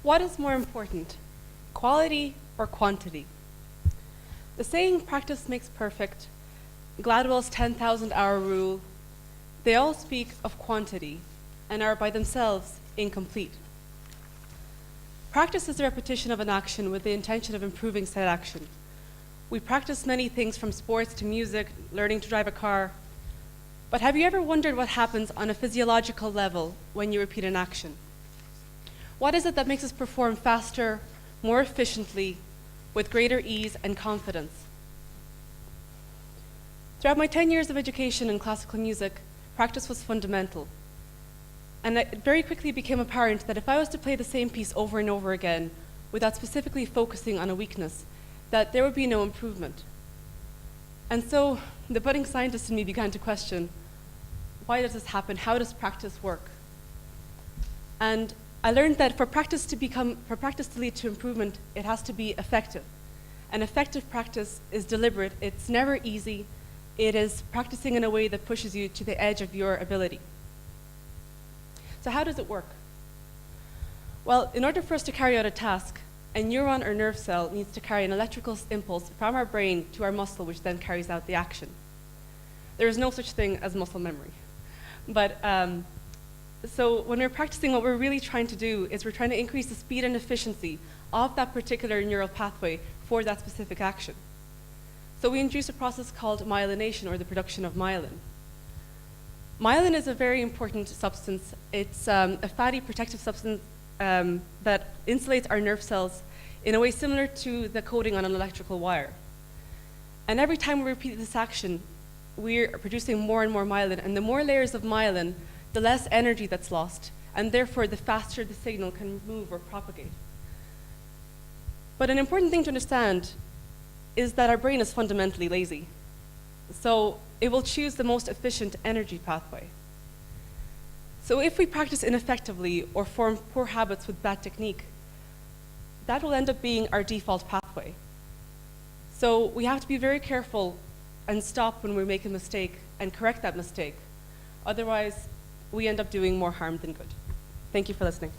What is more important, quality or quantity? The saying, practice makes perfect, Gladwell's 10,000-hour rule, they all speak of quantity and are by themselves incomplete. Practice is the repetition of an action with the intention of improving said action. We practice many things from sports to music, learning to drive a car. But have you ever wondered what happens on a physiological level when you repeat an action? What is it that makes us perform faster, more efficiently, with greater ease and confidence? Throughout my 10 years of education in classical music, practice was fundamental. And it very quickly became apparent that if I was to play the same piece over and over again, without specifically focusing on a weakness, that there would be no improvement. And so the budding scientist in me began to question, why does this happen? How does practice work? And I learned that for practice to lead to improvement, it has to be effective. And effective practice is deliberate. It's never easy. It is practicing in a way that pushes you to the edge of your ability. So how does it work? Well, in order for us to carry out a task, a neuron or nerve cell needs to carry an electrical impulse from our brain to our muscle, which then carries out the action. There is no such thing as muscle memory. But so when we're practicing, what we're really trying to do is we're trying to increase the speed and efficiency of that particular neural pathway for that specific action. So we introduce a process called myelination, or the production of myelin. Myelin is a very important substance. It's a fatty protective substance that insulates our nerve cells in a way similar to the coating on an electrical wire. And every time we repeat this action, we're producing more and more myelin. And the more layers of myelin, the less energy that's lost, and therefore the faster the signal can move or propagate. But an important thing to understand is that our brain is fundamentally lazy. So it will choose the most efficient energy pathway. So if we practice ineffectively or form poor habits with bad technique, that will end up being our default pathway. So we have to be very careful and stop when we make a mistake and correct that mistake. Otherwise, we end up doing more harm than good. Thank you for listening.